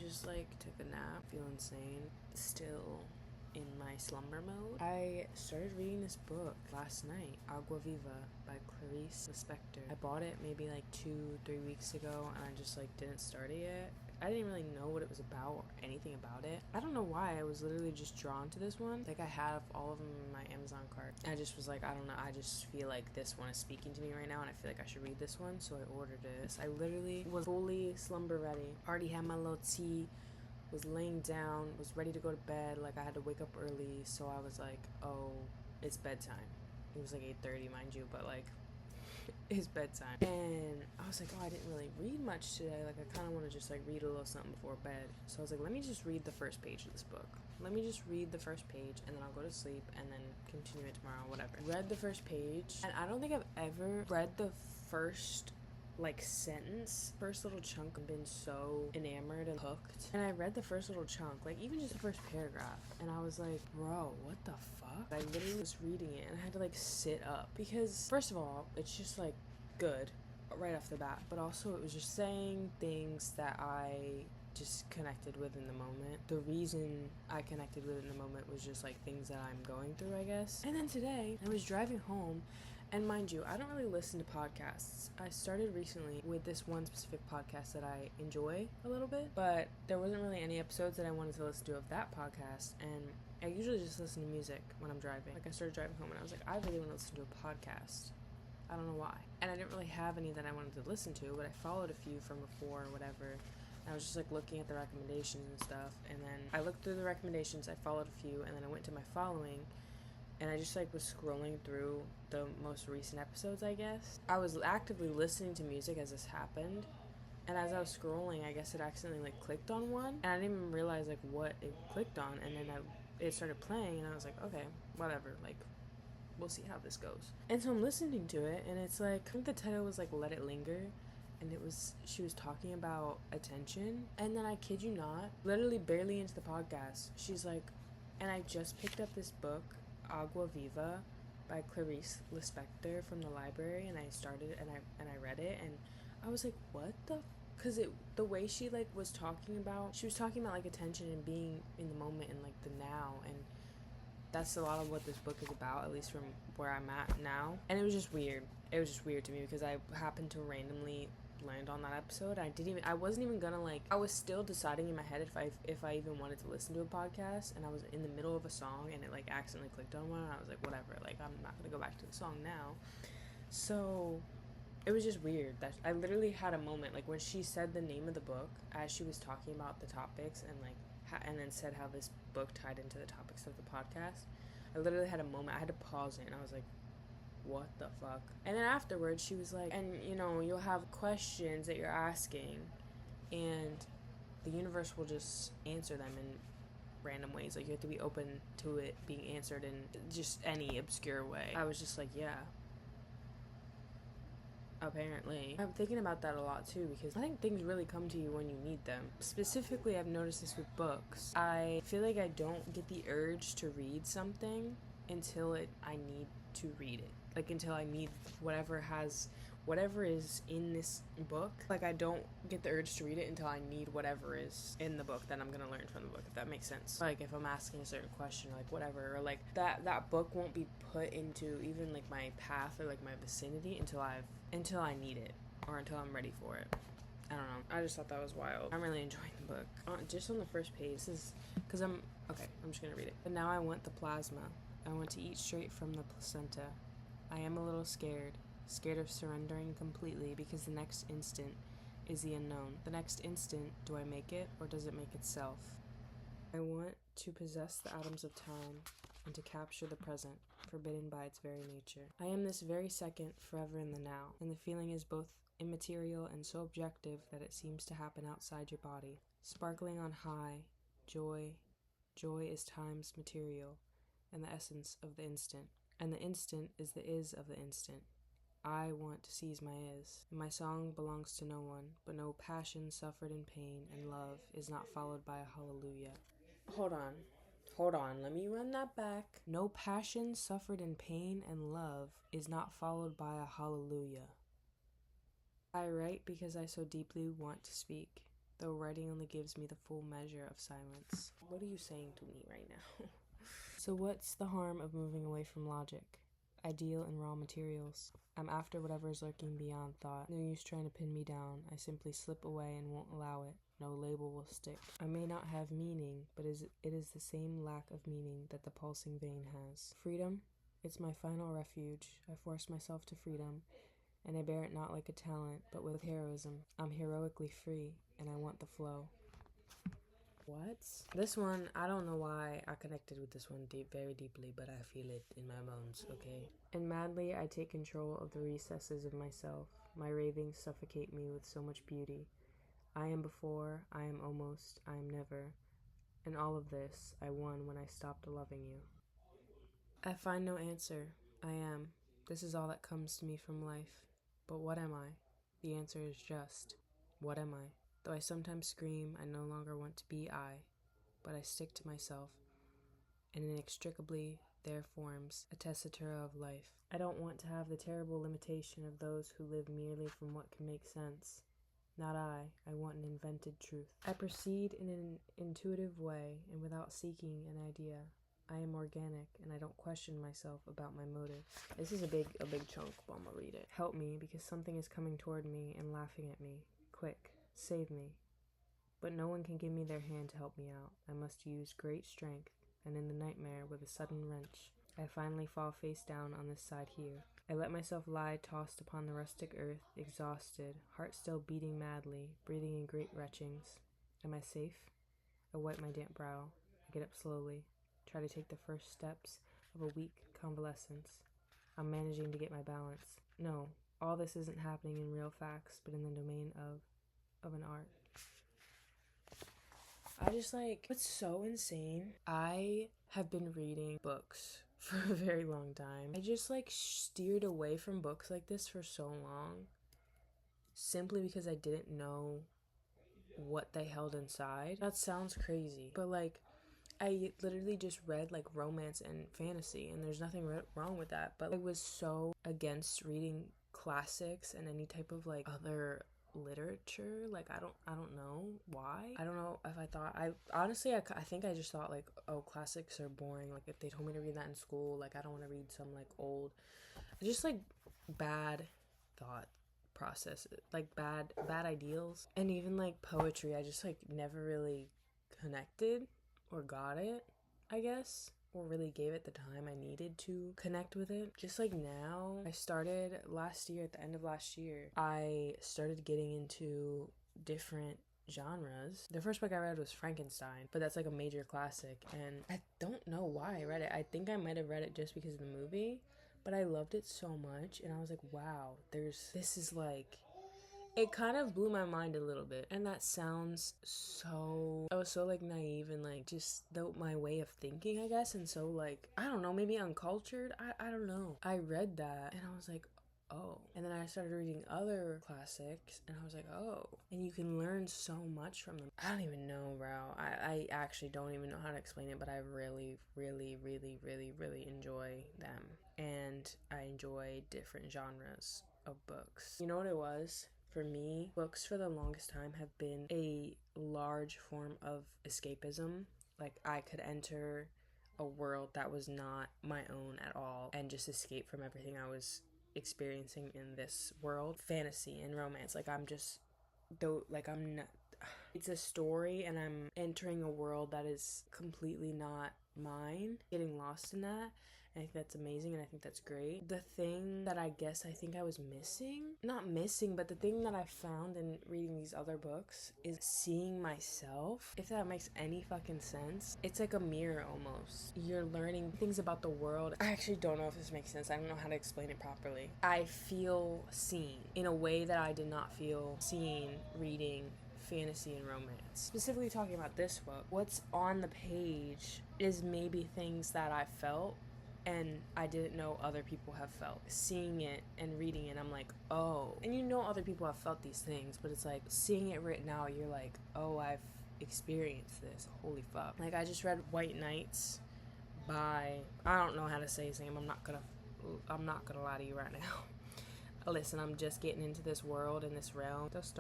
just like took a nap, feel insane, still in my slumber mode. I started reading this book last night, Agua Viva by Clarice, Lispector. I bought it maybe like 2-3 weeks ago, and I just like didn't start it yet. I didn't really know what it was about or anything about it. I don't know why, I was literally just drawn to this one. Like, I have all of them in my Amazon cart. I just was like, I don't know, I just feel like this one is speaking to me right now, and I feel like I should read this one, so I ordered it. I literally was fully slumber ready. Already had my little tea, was laying down, was ready to go to bed. Like, I had to wake up early, so I was like, oh, it's bedtime. It was like 8:30, mind you, but like, it's bedtime. And I was like, oh, I didn't really read much today. Like, I kind of want to just like read a little something before bed. So I was like, let me just read the first page of this book. Let me just read the first page, and then I'll go to sleep, and then continue it tomorrow, whatever. Read the first page, and I don't think I've ever read the first like sentence, first little chunk. I've been so enamored and hooked, and I read the first little chunk, like even just the first paragraph, and I was like, bro, what the fuck? I literally was reading it, and I had to like sit up, because first of all, it's just like good right off the bat, but also it was just saying things that I just connected with in the moment. The reason I connected with it in the moment was just like things that I'm going through, I guess. And then today I was driving home, and mind you, I don't really listen to podcasts. I started recently with this one specific podcast that I enjoy a little bit, but there wasn't really any episodes that I wanted to listen to of that podcast, and I usually just listen to music when I'm driving. Like, I started driving home, and I was like, I really want to listen to a podcast. I don't know why. And I didn't really have any that I wanted to listen to, but I followed a few from before or whatever. I was just like looking at the recommendations and stuff, and then I looked through the recommendations, I followed a few, and then I went to my following, and I just like was scrolling through the most recent episodes, I guess. I was actively listening to music as this happened, and as I was scrolling, I guess it accidentally like clicked on one, and I didn't even realize like what it clicked on, and then it started playing, and I was like, okay, whatever, like, we'll see how this goes. And so I'm listening to it, and it's like, I think the title was like Let It Linger, and she was talking about attention, and then I kid you not, literally barely into the podcast, she's like, and I just picked up this book, Agua Viva by Clarice Lispector, from the library, and I started it, and I read it, and I was like, what the, because the way she like was talking about like attention and being in the moment and like the now, and that's a lot of what this book is about, at least from where I'm at now. And it was just weird to me, because I happened to randomly land on that episode. I wasn't even gonna like, I was still deciding in my head if I even wanted to listen to a podcast, and I was in the middle of a song, and it like accidentally clicked on one, and I was like, whatever, like, I'm not gonna go back to the song now. So it was just weird that I literally had a moment, like when she said the name of the book as she was talking about the topics, and like and then said how this book tied into the topics of the podcast. I literally had a moment, I had to pause it, and I was like, what the fuck? And then afterwards she was like, and you know, you'll have questions that you're asking, and the universe will just answer them in random ways. Like, you have to be open to it being answered in just any obscure way. I was just like, yeah, apparently. I'm thinking about that a lot too, because I think things really come to you when you need them. Specifically, I've noticed this with books. I feel like I don't get the urge to read something until I need to read it. Like, until I need whatever is in this book. Like, I don't get the urge to read it until I need whatever is in the book that I'm gonna learn from the book, if that makes sense. Like, if I'm asking a certain question, or like whatever, or like that book won't be put into even like my path or like my vicinity until I need it, or until I'm ready for it. I don't know. I just thought that was wild. I'm really enjoying the book. Just on the first page, this is because I'm just gonna read it. But now I want the plasma. I want to eat straight from the placenta. I am a little scared of surrendering completely, because the next instant is the unknown. The next instant, do I make it, or does it make itself? I want to possess the atoms of time and to capture the present, forbidden by its very nature. I am this very second, forever in the now, and the feeling is both immaterial and so objective that it seems to happen outside your body. Sparkling on high, joy is time's material, and the essence of the instant. And the instant is the is of the instant. I want to seize my is. My song belongs to no one, but no passion suffered in pain and love is not followed by a hallelujah. Hold on, let me run that back. No passion suffered in pain and love is not followed by a hallelujah. I write because I so deeply want to speak. though writing only gives me the full measure of silence. What are you saying to me right now? So what's the harm of moving away from logic, ideal and raw materials? I'm after whatever is lurking beyond thought. No use trying to pin me down. I simply slip away and won't allow it. No label will stick. I may not have meaning, but it is the same lack of meaning that the pulsing vein has. Freedom? It's my final refuge. I force myself to freedom, and I bear it not like a talent, but with heroism. I'm heroically free, and I want the flow. What? This one, I don't know why I connected with this one very deeply, but I feel it in my bones, okay? And madly I take control of the recesses of myself. My ravings suffocate me with so much beauty. I am before, I am almost, I am never. And all of this I won when I stopped loving you. I find no answer. I am. This is all that comes to me from life. But what am I? The answer is just, what am I? Though I sometimes scream, I no longer want to be I, but I stick to myself, and inextricably there forms a tessitura of life. I don't want to have the terrible limitation of those who live merely from what can make sense. Not I want an invented truth. I proceed in an intuitive way, and without seeking an idea. I am organic, and I don't question myself about my motives. This is a big chunk, but I'm gonna read it. Help me, because something is coming toward me and laughing at me. Quick, save me. But no one can give me their hand to help me out. I must use great strength, and in the nightmare, with a sudden wrench, I finally fall face down on this side here. I let myself lie tossed upon the rustic earth, exhausted, heart still beating madly, breathing in great retchings. Am I safe? I wipe my damp brow. I get up slowly, try to take the first steps of a weak convalescence. I'm managing to get my balance. No, all this isn't happening in real facts, but in the domain of an art. What's so insane, I have been reading books for a very long time. I just steered away from books like this for so long, simply because I didn't know what they held inside. That sounds crazy, but I literally just read romance and fantasy, and there's nothing wrong with that, but I was so against reading classics and any type of other literature. I don't know why. I don't know if I thought, I think I just thought oh, classics are boring. If they told me to read that in school, I don't want to read some old, just bad thought process, bad ideals. And even poetry, I just never really connected or got it, I guess, or really gave it the time I needed to connect with it. Just now, I started last year, at the end of last year, I started getting into different genres. The first book I read was Frankenstein, but that's a major classic, and I don't know why I read it. I think I might have read it just because of the movie, but I loved it so much, and I was like, wow, it kind of blew my mind a little bit. And that sounds so, I was so naive and just my way of thinking, I guess. And so I don't know, maybe uncultured. I don't know. I read that and I was like, oh. And then I started reading other classics and I was like, oh. And you can learn so much from them. I don't even know, bro. I actually don't even know how to explain it, but I really, really, really, really, really enjoy them. And I enjoy different genres of books. You know what it was? For me, books for the longest time have been a large form of escapism. I could enter a world that was not my own at all and just escape from everything I was experiencing in this world. Fantasy and romance. I'm not, it's a story and I'm entering a world that is completely not mine, getting lost in that. I think that's amazing and I think that's great. The thing that I guess I think I was missing, not missing, but the thing that I found in reading these other books is seeing myself, if that makes any fucking sense. It's like a mirror almost. You're learning things about the world. I actually don't know if this makes sense. I don't know how to explain it properly. I feel seen in a way that I did not feel seen reading fantasy and romance. Specifically talking about this book, what's on the page is maybe things that I felt and I didn't know other people have felt. Seeing it and reading it, I'm like, oh. And other people have felt these things, but it's seeing it written out, you're like, oh, I've experienced this. Holy fuck. I just read White Nights by, I don't know how to say his name. I'm not gonna lie to you right now. Listen, I'm just getting into this world and this realm.